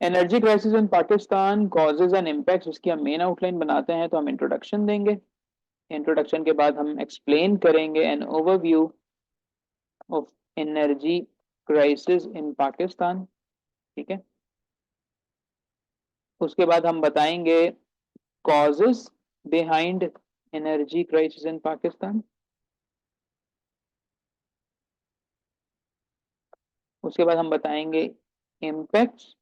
Energy crisis in Pakistan causes and impacts, उसकी हम main outline बनाते हैं तो हम इंट्रोडक्शन देंगे। इंट्रोडक्शन के बाद हम एक्सप्लेन करेंगे an overview of energy crisis in Pakistan. ठीक है, उसके बाद हम बताएंगे causes behind energy crisis in Pakistan. उसके बाद हम बताएंगे इम्पैक्ट्स।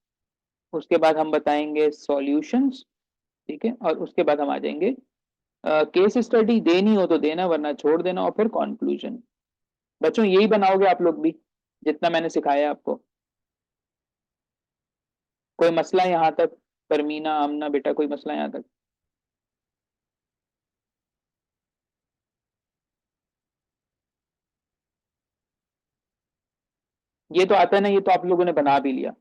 उसके बाद हम बताएंगे सॉल्यूशंस। ठीक है, और उसके बाद हम आ जाएंगे केस स्टडी देनी हो तो देना, वरना छोड़ देना, और फिर कॉन्क्लूजन। बच्चों यही बनाओगे आप लोग भी, जितना मैंने सिखाया आपको? कोई मसला यहाँ तक? परमीना, आमना, बेटा कोई मसला यहाँ तक? ये तो आता है ना, ये तो आप लोगों ने बना भी लिया।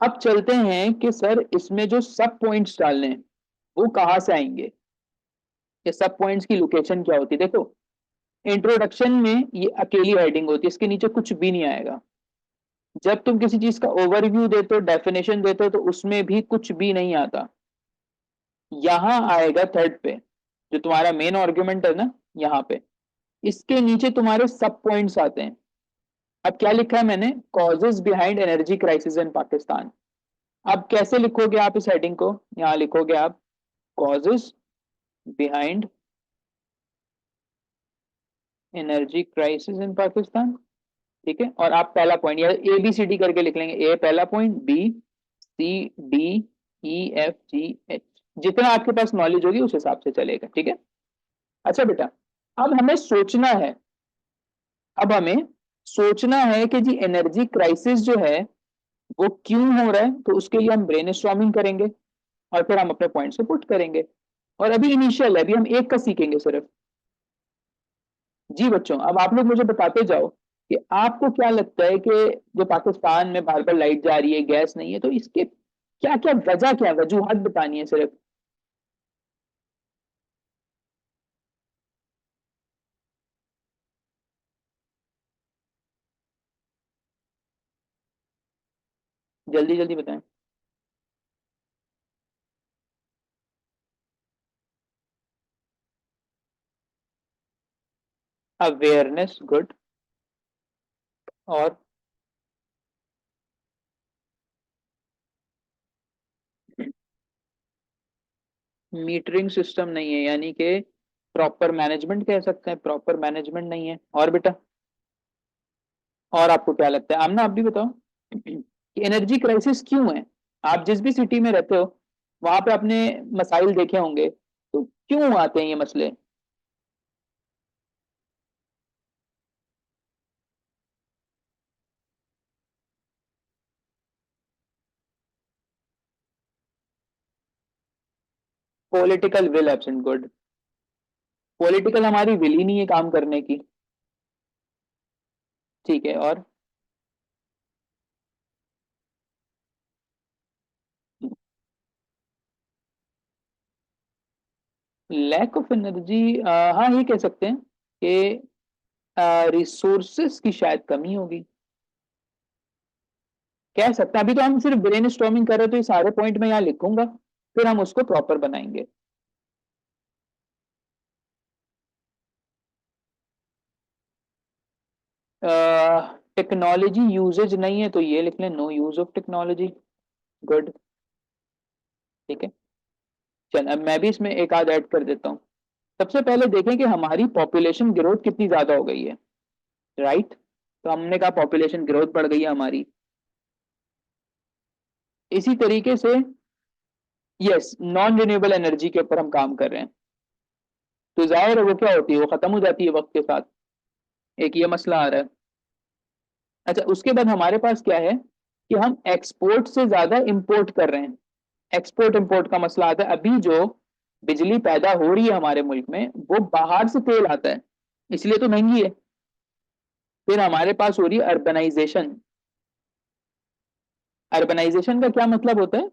अब चलते हैं कि सर इसमें जो सब पॉइंट्स डालने हैं वो कहाँ से आएंगे, ये सब पॉइंट्स की लोकेशन क्या होती है? देखो, इंट्रोडक्शन में ये अकेली हेडिंग होती है, इसके नीचे कुछ भी नहीं आएगा। जब तुम किसी चीज का ओवरव्यू देते हो, डेफिनेशन देते हो, तो उसमें भी कुछ भी नहीं आता। यहां आएगा थर्ड पे, जो तुम्हारा मेन आर्ग्यूमेंट है ना, यहाँ पे इसके नीचे तुम्हारे सब पॉइंट्स आते हैं। अब क्या लिखा है मैंने? Causes behind energy crisis in Pakistan. अब कैसे लिखोगे आप इस हेडिंग को? यहां लिखोगे आप causes behind energy crisis in Pakistan. ठीक है, और आप पहला पॉइंट या ए बी सी डी करके लिख लेंगे। ए पहला point, B C D E F G H, जितना आपके पास नॉलेज होगी उस हिसाब से चलेगा। ठीक है। अच्छा बेटा, अब हमें सोचना है, अब हमें सोचना है कि जी एनर्जी क्राइसिस जो है वो क्यों हो रहा है, तो उसके लिए हम ब्रेनस्टॉर्मिंग करेंगे और फिर हम अपने पॉइंट्स को पुट करेंगे। और अभी इनिशियल है, अभी हम एक का सीखेंगे सिर्फ। जी बच्चों, अब आप लोग मुझे बताते जाओ कि आपको क्या लगता है कि जो पाकिस्तान में बार बार लाइट जा रही है, गैस नहीं है, तो इसके क्या क्या वजह, क्या वजूहत बतानी है सिर्फ। जल्दी जल्दी बताएं। Awareness, good. और मीटरिंग सिस्टम नहीं है, यानी कि प्रॉपर मैनेजमेंट कह सकते हैं, प्रॉपर मैनेजमेंट नहीं है। और बेटा, और आपको क्या लगता है? आमना आप भी बताओ कि एनर्जी क्राइसिस क्यों है? आप जिस भी सिटी में रहते हो वहां पे आपने मसाइल देखे होंगे, तो क्यों आते हैं ये मसले? Political will absent, good. Political हमारी विल ही नहीं है काम करने की। ठीक है, और लैक ऑफ एनर्जी, हाँ ये कह सकते हैं कि रिसोर्सेस की शायद कमी होगी, कह सकते हैं। अभी तो हम सिर्फ ब्रेन स्टॉर्मिंग कर रहे हैं, तो ये सारे पॉइंट मैं यहाँ लिखूंगा, फिर हम उसको प्रॉपर बनाएंगे। टेक्नोलॉजी यूजेज नहीं है, तो ये लिख लें, no use of technology, good. ठीक है, चल अब मैं भी इसमें एक आध ऐड कर देता हूँ। सबसे पहले देखें कि हमारी पॉपुलेशन ग्रोथ कितनी ज्यादा हो गई है, राइट? तो हमने कहा पॉपुलेशन ग्रोथ बढ़ गई है हमारी। इसी तरीके से यस, नॉन रिन्यूएबल एनर्जी के ऊपर हम काम कर रहे हैं, तो जाहिर है वो क्या होती है, वो खत्म हो जाती है वक्त के साथ। एक ये मसला आ रहा है। अच्छा, उसके बाद हमारे पास क्या है कि हम एक्सपोर्ट से ज्यादा इंपोर्ट कर रहे हैं। एक्सपोर्ट इंपोर्ट का मसला आता है। अभी जो बिजली पैदा हो रही है हमारे मुल्क में, वो बाहर से तेल आता है, इसलिए तो महंगी है। फिर हमारे पास हो रही है अर्बनाइजेशन। अर्बनाइजेशन का क्या मतलब होता है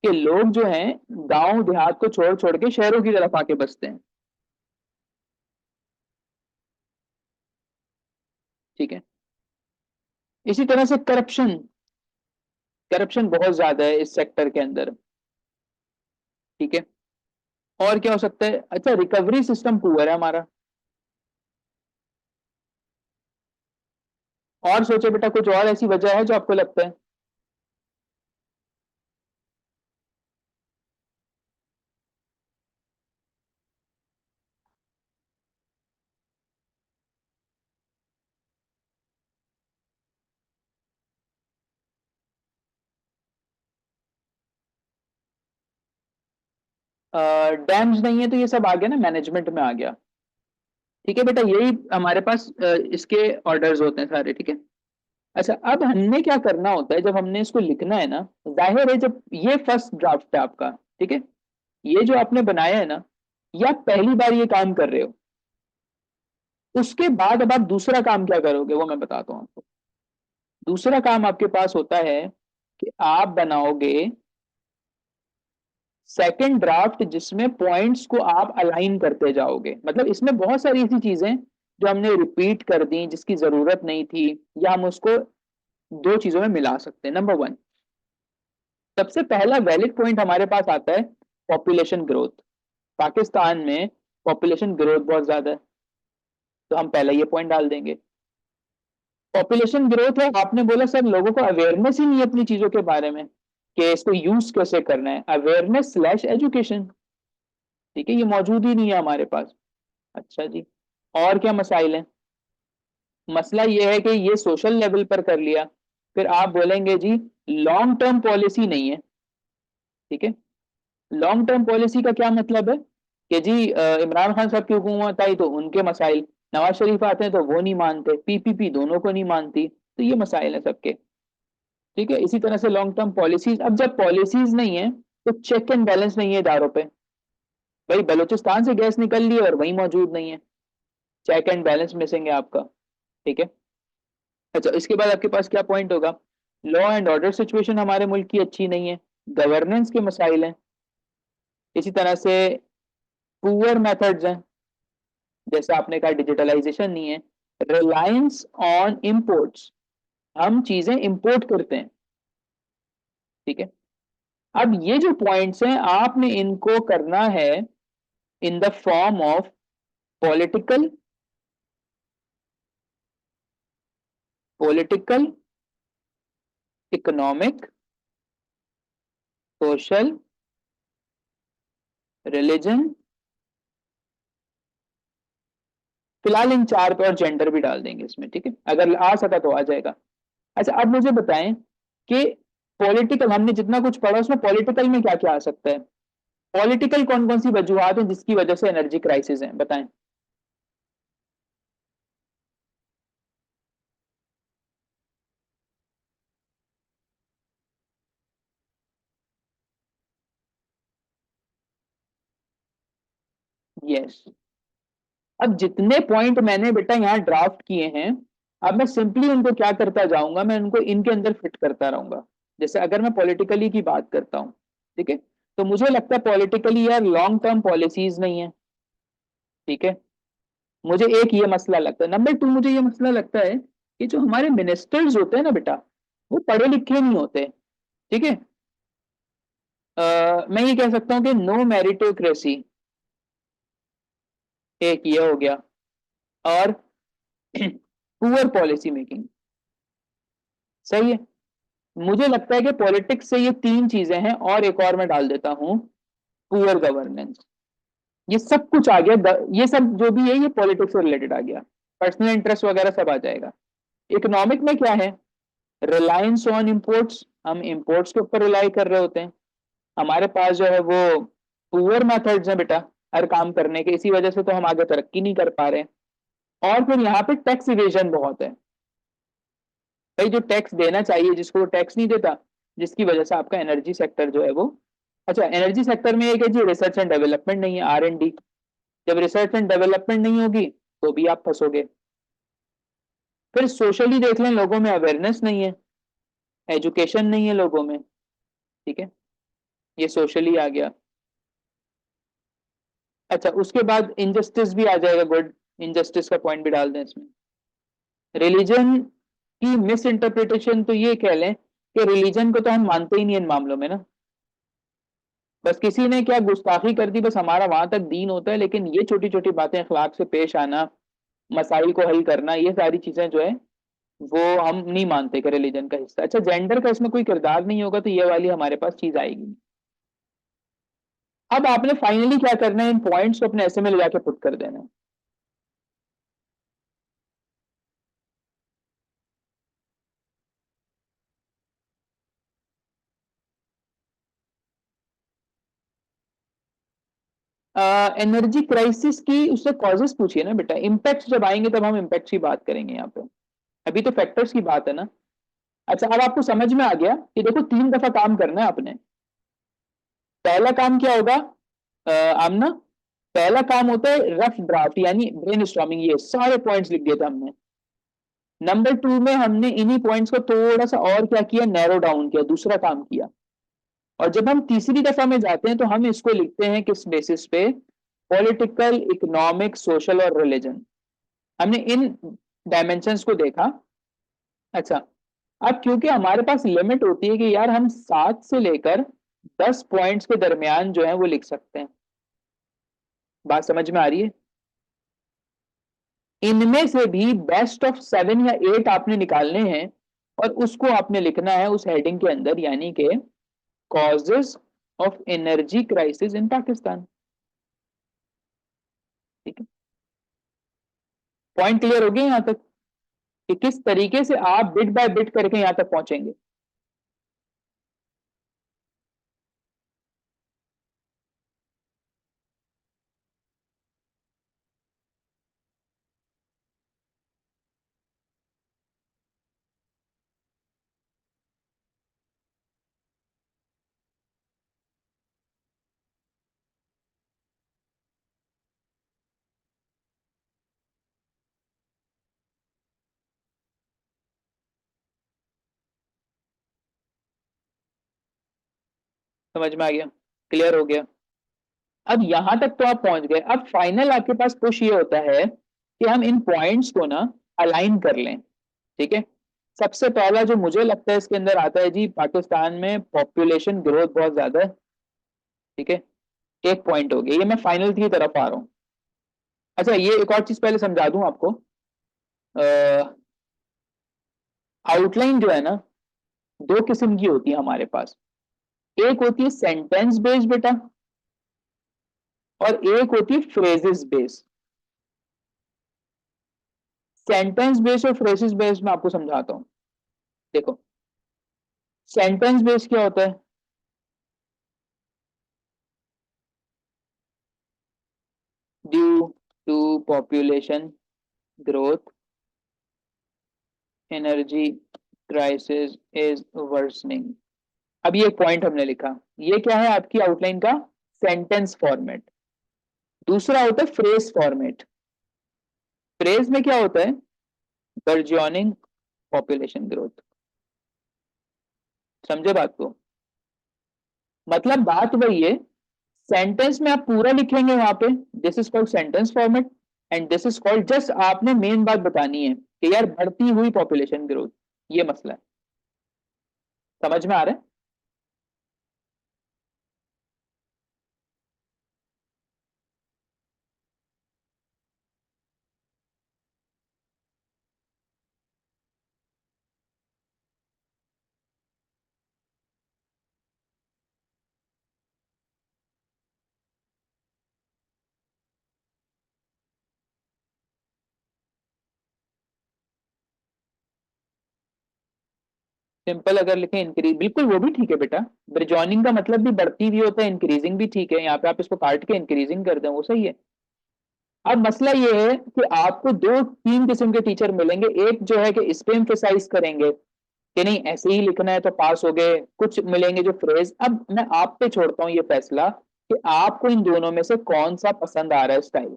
कि लोग जो हैं गांव देहात को छोड़ छोड़ के शहरों की तरफ आके बसते हैं। ठीक है, इसी तरह से करप्शन। करप्शन बहुत ज्यादा है इस सेक्टर के अंदर, ठीक है। और क्या हो सकता है? अच्छा, रिकवरी सिस्टम पुअर है हमारा। और सोचो बेटा, कुछ और ऐसी वजह है जो आपको लगता है? डैम्स नहीं है तो ये सब आ गया ना, मैनेजमेंट में आ गया। ठीक है बेटा, यही हमारे पास इसके ऑर्डर्स होते हैं सारे, ठीक है। अच्छा, अब हमने क्या करना होता है जब हमने इसको लिखना है ना, जाहिर है जब ये फर्स्ट ड्राफ्ट है आपका, ठीक है, ये जो आपने बनाया है ना, या पहली बार ये काम कर रहे हो, उसके बाद अब आप दूसरा काम क्या करोगे वो मैं बताता हूँ आपको। दूसरा काम आपके पास होता है कि आप बनाओगे सेकंड ड्राफ्ट, जिसमें पॉइंट्स को आप अलाइन करते जाओगे। मतलब इसमें बहुत सारी ऐसी चीजें जो हमने रिपीट कर दी, जिसकी जरूरत नहीं थी, या हम उसको दो चीजों में मिला सकते हैं। नंबर वन, सबसे पहला वैलिड पॉइंट हमारे पास आता है पॉपुलेशन ग्रोथ। पाकिस्तान में पॉपुलेशन ग्रोथ बहुत ज्यादा है, तो हम पहले ये पॉइंट डाल देंगे। पॉपुलेशन ग्रोथ है, आपने बोला सर लोगों को अवेयरनेस ही नहीं है अपनी चीजों के बारे में कि इसको यूज कैसे करना है। अवेयरनेस स्लैश एजुकेशन, ठीक है, ये मौजूद ही नहीं है हमारे पास। अच्छा जी, और क्या मसाइल हैं? मसला ये है कि ये सोशल लेवल पर कर लिया, फिर आप बोलेंगे जी लॉन्ग टर्म पॉलिसी नहीं है, ठीक है। लॉन्ग टर्म पॉलिसी का क्या मतलब है कि जी इमरान खान साहब की हुकूमत आई तो उनके मसाइल, नवाज शरीफ आते हैं तो वो नहीं मानते, पीपीपी दोनों को नहीं मानती, तो ये मसाइल है सबके, ठीक है। इसी तरह से लॉन्ग टर्म पॉलिसीज, अब जब पॉलिसीज नहीं है तो चेक एंड बैलेंस नहीं है इदारों पे। भाई बलूचिस्तान से गैस निकल ली और वही मौजूद नहीं है, चेक एंड बैलेंस मिसिंग है आपका, ठीक है। अच्छा, इसके बाद आपके पास क्या पॉइंट होगा? लॉ एंड ऑर्डर सिचुएशन हमारे मुल्क की अच्छी नहीं है, गवर्नेंस के मसाइल हैं। इसी तरह से पुअर मेथड्स हैं, जैसे आपने कहा डिजिटलाइजेशन नहीं है, रिलायंस ऑन इंपोर्ट्स, हम चीजें इंपोर्ट करते हैं, ठीक है। अब ये जो पॉइंट्स हैं आपने इनको करना है in the form of political, political, economic, social, religion, फिलहाल इन चार पे, और जेंडर भी डाल देंगे इसमें, ठीक है, अगर आ सका तो आ जाएगा। अच्छा, अब मुझे बताएं कि पॉलिटिकल, हमने जितना कुछ पढ़ा उसमें पॉलिटिकल में क्या क्या आ सकता है? पॉलिटिकल कौन कौन सी वजूहत है जिसकी वजह से एनर्जी क्राइसिस है, बताएं। यस, अब जितने पॉइंट मैंने बेटा यहाँ ड्राफ्ट किए हैं, अब मैं सिंपली उनको क्या करता जाऊंगा, मैं उनको इनके अंदर फिट करता रहूंगा। जैसे अगर मैं पॉलिटिकली की बात करता हूँ, ठीक है, तो मुझे लगता है पॉलिटिकली यार लॉन्ग टर्म पॉलिसीज नहीं है, ठीक है। मुझे एक ये मसला लगता है। नंबर टू, मुझे ये मसला लगता है कि जो हमारे मिनिस्टर्स होते हैं ना बेटा, वो पढ़े लिखे नहीं होते, ठीक है। मैं ये कह सकता हूँ कि नो मेरिटोक्रेसी, एक ये हो गया, और पुअर पॉलिसी मेकिंग, सही है। मुझे लगता है कि पॉलिटिक्स से ये तीन चीजें हैं, और एक और मैं डाल देता हूं, पुअर गवर्नेंस। ये सब कुछ आ गया, ये सब जो भी है ये पॉलिटिक्स से रिलेटेड आ गया, पर्सनल इंटरेस्ट वगैरह सब आ जाएगा। इकोनॉमिक में क्या है? रिलायंस ऑन इंपोर्ट्स, हम इंपोर्ट्स के ऊपर रिलाई कर रहे होते हैं, हमारे पास जो है वो पुअर मेथड्स हैं बेटा हर काम करने के, इसी वजह से तो हम आगे तरक्की नहीं कर पा रहे हैं। और फिर यहाँ पे टैक्स इवेजन बहुत है, भाई जो टैक्स देना चाहिए जिसको, वो टैक्स नहीं देता, जिसकी वजह से आपका एनर्जी सेक्टर जो है वो, अच्छा एनर्जी सेक्टर में एक है जी रिसर्च एंड डेवलपमेंट नहीं है, R&D। जब रिसर्च एंड डेवलपमेंट नहीं होगी तो भी आप फंसोगे। फिर सोशली देख लें, लोगों में अवेयरनेस नहीं है, एजुकेशन नहीं है लोगों में, ठीक है, ये सोशली आ गया। अच्छा, उसके बाद इनजस्टिस भी आ जाएगा, गुड, इनजस्टिस का पॉइंट भी डाल दें इसमें। रिलीजन की मिस इंटरप्रिटेशन, तो ये कह लें कि रिलीजन को तो हम मानते ही नहीं इन मामलों में ना, बस किसी ने क्या गुस्ताखी कर दी, बस हमारा वहां तक दीन होता है, लेकिन ये छोटी छोटी बातें, अखलाक से पेश आना, मसाइल को हल करना, ये सारी चीजें जो है वो हम नहीं मानते कि रिलीजन का हिस्सा। अच्छा, जेंडर का इसमें कोई किरदार नहीं होगा तो ये वाली हमारे पास चीज आएगी। अब आपने फाइनली क्या करना है, इन पॉइंट्स को अपने ऐसे में ले जाके पुट कर देना है। एनर्जी क्राइसिस की उससे कॉजेस पूछिए ना बेटा, इम्पैक्ट जब आएंगे तब हम इम्पैक्ट की बात करेंगे यहाँ पे, अभी तो फैक्टर्स की बात है ना। अच्छा, अब आपको समझ में आ गया कि देखो 3 दफा काम करना है आपने। पहला काम क्या होगा आमना, पहला काम होता है रफ ड्राफ्ट यानी ब्रेन स्टॉर्मिंग, ये सारे पॉइंट्स लिख दिए थे हमने। नंबर 2 में हमने इन्हीं पॉइंट्स को थोड़ा सा और क्या किया, नैरो डाउन किया, दूसरा काम किया। और जब हम तीसरी दफा में जाते हैं तो हम इसको लिखते हैं किस बेसिस पे, पॉलिटिकल, इकोनॉमिक, सोशल और रिलीजन। हमने इन डायमेंशंस को देखा। अच्छा, अब क्योंकि हमारे पास लिमिट होती है कि यार हम 7 से लेकर 10 पॉइंट्स के दरमियान जो है वो लिख सकते हैं, बात समझ में आ रही है। इनमें से भी बेस्ट ऑफ 7 या 8 आपने निकालने हैं और उसको आपने लिखना है उस हेडिंग के अंदर, यानी कि causes of energy crisis in Pakistan. ठीक है, पॉइंट क्लियर हो गए यहां तक कि किस तरीके से आप बिट बाय बिट करके यहां तक पहुंचेंगे। समझ में आ गया, क्लियर हो गया। अब यहां तक तो आप पहुंच गए, अब फाइनल आपके पास पुश ये होता है कि हम इन पॉइंट्स को ना अलाइन कर लें। ठीक है, सबसे पहला जो मुझे लगता है इसके अंदर आता है जी, पाकिस्तान में पॉपुलेशन ग्रोथ बहुत ज्यादा है। ठीक है, एक पॉइंट हो गया, ये मैं फाइनल की तरफ आ रहा हूँ। अच्छा, ये एक और चीज पहले समझा दूं आपको, आउटलाइन जो है ना, 2 किस्म की होती है हमारे पास। एक होती है सेंटेंस बेस्ड बेटा, और एक होती है फ्रेजेस बेस्ड। सेंटेंस बेस्ड और फ्रेजेस बेस्ड में आपको समझाता हूं। देखो, सेंटेंस बेस्ड क्या होता है, due to population growth energy crisis is worsening. अब ये पॉइंट हमने लिखा, ये क्या है आपकी आउटलाइन का सेंटेंस फॉर्मेट। दूसरा होता है फ्रेज फॉर्मेट। फ्रेज में क्या होता है, बर्जियोनिंग पॉपुलेशन ग्रोथ। समझे बात को, मतलब बात वही है, सेंटेंस में आप पूरा लिखेंगे वहां पे, this is called sentence format, and this is called, just आपने मेन बात बतानी है कि यार बढ़ती हुई पॉपुलेशन ग्रोथ, ये मसला है। समझ में आ रहा है। सिंपल अगर लिखें इंक्रीज, बिल्कुल वो भी ठीक है बेटा। ब्रिजॉनिंग का मतलब भी बढ़ती भी होता है, इंक्रीजिंग भी ठीक है, यहाँ पे आप इसको काट के इंक्रीजिंग कर दें वो सही है। अब मसला ये है कि आपको 2 3 किस्म के टीचर मिलेंगे, एक जो है कि इस पे एम्फेसाइज करेंगे कि नहीं ऐसे ही लिखना है तो पास हो गए, कुछ मिलेंगे जो फ्रेज। अब मैं आप पे छोड़ता हूँ ये फैसला कि आपको इन दोनों में से कौन सा पसंद आ रहा है स्टाइल।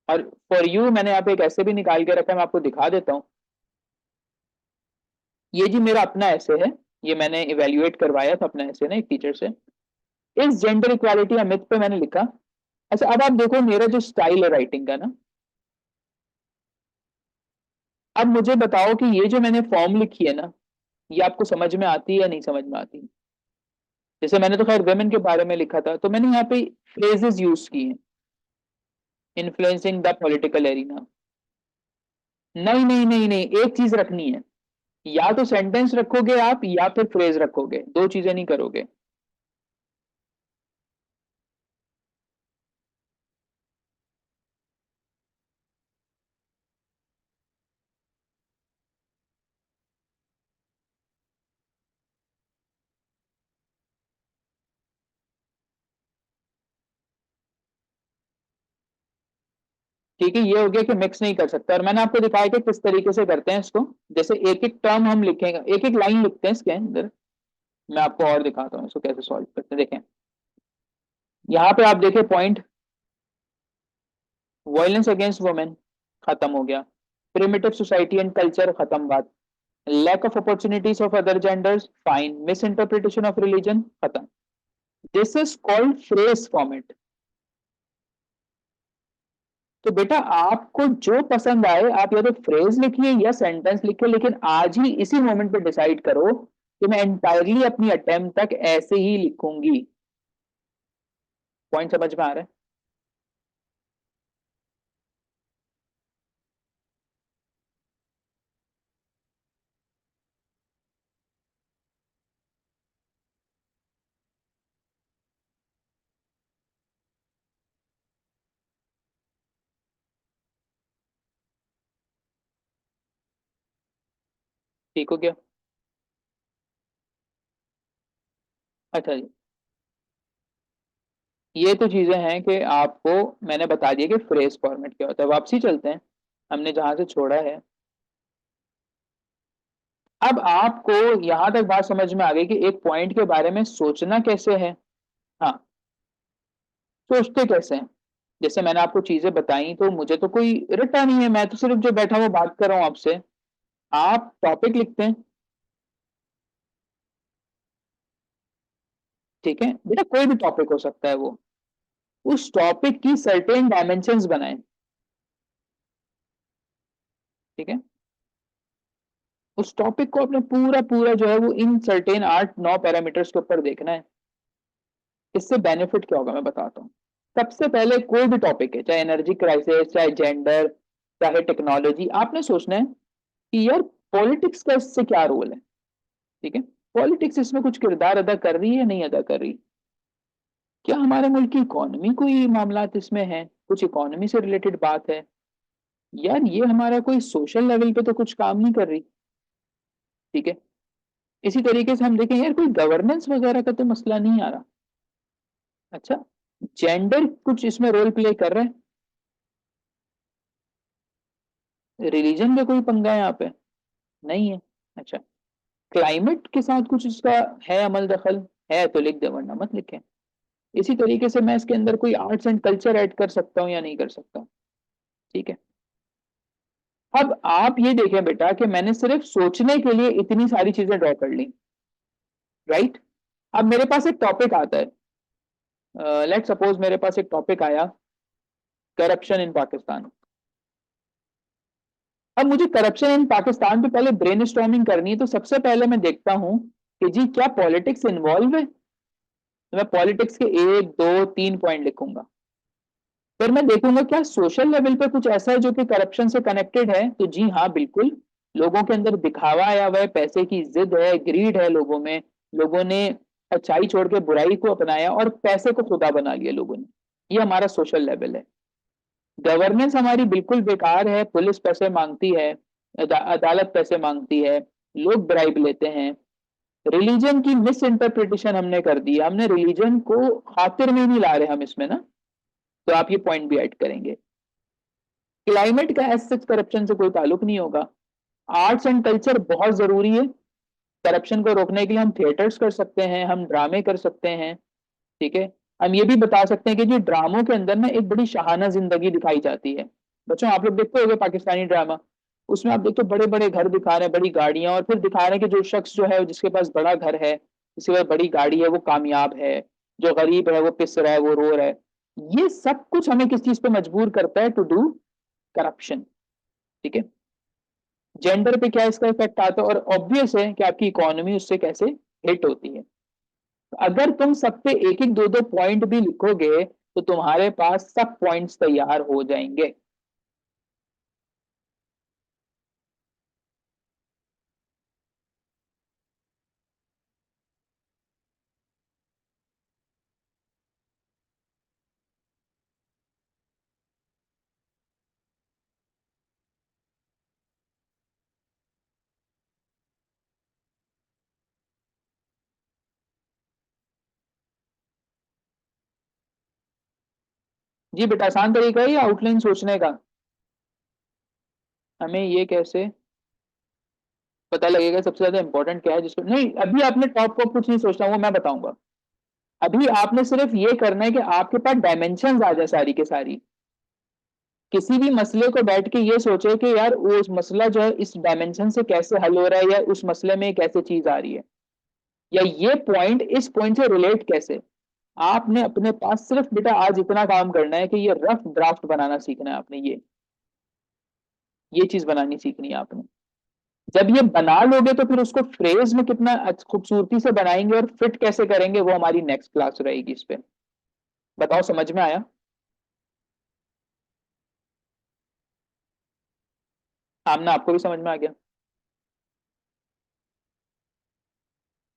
और फॉर यू मैंने यहाँ पे एक ऐसे भी निकाल के रखा है, मैं आपको दिखा देता हूँ। ये जी मेरा अपना ऐसे है, ये मैंने इवेल्युएट करवाया था अपना ऐसे ना एक टीचर से, इस जेंडर इक्वालिटी या मिथ पे मैंने लिखा। अच्छा, अब आप देखो मेरा जो स्टाइल है राइटिंग का ना, अब मुझे बताओ कि ये जो मैंने फॉर्म लिखी है ना, ये आपको समझ में आती है या नहीं समझ में आती? जैसे मैंने तो खैर वेमेन के बारे में लिखा था, तो मैंने यहाँ पे फ्रेजेस यूज की हैं, इन्फ्लुएंसिंग द पॉलिटिकल एरिना। नहीं नहीं नहीं नहीं, एक चीज रखनी है, या तो सेंटेंस रखोगे आप या फिर फ्रेज रखोगे, दो चीजें नहीं करोगे। ठीक है, ये हो गया कि मिक्स नहीं कर सकते, और मैंने आपको दिखाया कि किस तरीके से करते हैं इसको। जैसे एक एक टर्म हम लिखेंगे, एक एक लाइन लिखते हैं इसके अंदर। मैं आपको और दिखाता हूँ इसको कैसे सॉल्व करते हैं, देखें। यहाँ पे आप देखें पॉइंट, वायलेंस अगेंस्ट वुमेन खत्म हो गया, प्रिमिटिव सोसाइटी एंड कल्चर खत्म बात, lack of opportunities of other genders fine, misinterpretation of religion खत्म। This is called phrase format. तो बेटा आपको जो पसंद आए, आप या तो फ्रेज लिखिए या सेंटेंस लिखिए, लेकिन आज ही इसी मोमेंट पे डिसाइड करो कि मैं एंटायरली अपनी अटेम्प्ट तक ऐसे ही लिखूंगी। पॉइंट समझ में आ रहा है? ठीक हो गया? अच्छा जी, ये तो चीजें हैं कि आपको मैंने बता दिया कि फ्रेज फॉर्मेट क्या होता है। वापसी चलते हैं हमने जहां से छोड़ा है। अब आपको यहां तक बात समझ में आ गई कि एक पॉइंट के बारे में सोचना कैसे है। हाँ, सोचते कैसे हैं। जैसे मैंने आपको चीजें बताई, तो मुझे तो कोई रटा नहीं है, मैं तो सिर्फ जो बैठा हुआ बात कर रहा हूँ आपसे। आप टॉपिक लिखते हैं, ठीक है बेटा, कोई भी टॉपिक हो सकता है वो, उस टॉपिक की सर्टेन डायमेंशंस बनाएं, ठीक है। उस टॉपिक को अपने पूरा पूरा जो है वो इन सर्टेन 8-9 पैरामीटर्स के ऊपर देखना है। इससे बेनिफिट क्या होगा मैं बताता हूँ। सबसे पहले कोई भी टॉपिक है, चाहे एनर्जी क्राइसिस, चाहे जेंडर, चाहे टेक्नोलॉजी, आपने सोचना है कि यार पॉलिटिक्स का इससे क्या रोल है, ठीक है। पॉलिटिक्स इसमें कुछ किरदार अदा कर रही है या नहीं अदा कर रही? क्या हमारे मुल्क की इकोनॉमी कोई मामला इसमें है, कुछ इकोनॉमी से रिलेटेड बात है? यार ये हमारा कोई सोशल लेवल पे तो कुछ काम नहीं कर रही, ठीक है। इसी तरीके से हम देखें यार कोई गवर्नेंस वगैरह का तो मसला नहीं आ रहा। अच्छा, जेंडर कुछ इसमें रोल प्ले कर रहा है? रिलीजन का कोई पंगा है यहाँ पे? नहीं है। अच्छा, क्लाइमेट के साथ कुछ इसका है अमल दखल? है तो लिख दे, वरना मत लिखें। इसी तरीके से मैं इसके अंदर कोई आर्ट्स एंड कल्चर ऐड कर सकता हूँ या नहीं कर सकता? ठीक है। अब आप ये देखें बेटा कि मैंने सिर्फ सोचने के लिए इतनी सारी चीजें ड्रॉ कर ली, राइट। अब मेरे पास एक टॉपिक आता है, लेट सपोज मेरे पास एक टॉपिक आया, करप्शन इन पाकिस्तान। अब मुझे करप्शन इन पाकिस्तान पे पहले ब्रेनस्टॉर्मिंग करनी है, तो सबसे पहले मैं देखता हूं कि जी क्या पॉलिटिक्स इन्वॉल्व है, तो मैं पॉलिटिक्स के 1 2 3 पॉइंट लिखूंगा। फिर मैं देखूंगा क्या सोशल लेवल पे कुछ ऐसा है जो कि करप्शन से कनेक्टेड है, तो जी हाँ बिल्कुल, लोगों के अंदर दिखावा आया हुआ है, पैसे की जिद है, ग्रीड है लोगों में, लोगों ने अच्छाई छोड़ के बुराई को अपनाया और पैसे को खुदा बना लिया लोगों ने। ये हमारा सोशल लेवल है। गवर्नेंस हमारी बिल्कुल बेकार है, पुलिस पैसे मांगती है, अदालत पैसे मांगती है, लोग ब्राइब लेते हैं। रिलीजन की मिस इंटरप्रिटेशन हमने कर दी है, हमने रिलीजन को खातिर में नहीं ला रहे हम इसमें ना, तो आप ये पॉइंट भी ऐड करेंगे। क्लाइमेट का एज सच करप्शन से कोई ताल्लुक नहीं होगा। आर्ट्स एंड कल्चर बहुत जरूरी है, करप्शन को रोकने के लिए हम थिएटर्स कर सकते हैं, हम ड्रामे कर सकते हैं, ठीक है। हम ये भी बता सकते हैं कि जो ड्रामों के अंदर ना एक बड़ी शहाना जिंदगी दिखाई जाती है। बच्चों आप लोग देखते होंगे पाकिस्तानी ड्रामा, उसमें आप देखते हो बड़े बड़े घर दिखा रहे हैं, बड़ी गाड़ियां, और फिर दिखा रहे हैं कि जो शख्स जो है जिसके पास बड़ा घर है, जिसके पास बड़ी गाड़ी है, वो कामयाब है, जो गरीब है वो पिस रहा है, वो रो रहा है। ये सब कुछ हमें किस चीज पे मजबूर करता है? टू डू करप्शन, ठीक है। जेंडर पे क्या इसका इफेक्ट आता है, और ऑब्वियस है कि आपकी इकोनॉमी उससे कैसे हिट होती है। अगर तुम सब पे एक एक दो दो पॉइंट भी लिखोगे तो तुम्हारे पास सब पॉइंट्स तैयार हो जाएंगे। जी बेटा, आसान तरीका है ये आउटलाइन सोचने का। हमें ये कैसे पता लगेगा सबसे ज्यादा इंपॉर्टेंट क्या है, जिसको नहीं, अभी आपने टॉप को कुछ नहीं सोचना, वो मैं बताऊंगा। अभी आपने सिर्फ ये करना है कि आपके पास डायमेंशन आ जाए सारी के सारी। किसी भी मसले को बैठ के ये सोचे कि यार वो उस मसला जो है इस डायमेंशन से कैसे हल हो रहा है, या उस मसले में कैसे चीज आ रही है, या ये पॉइंट इस पॉइंट से रिलेट कैसे। आपने अपने पास सिर्फ बेटा आज इतना काम करना है कि ये रफ ड्राफ्ट बनाना सीखना है आपने, ये चीज बनानी सीखनी है आपने। जब ये बना लोगे तो फिर उसको फ्रेज में कितना खूबसूरती से बनाएंगे और फिट कैसे करेंगे, वो हमारी नेक्स्ट क्लास रहेगी इस पे। बताओ समझ में आया? आमना, आपको भी समझ में आ गया?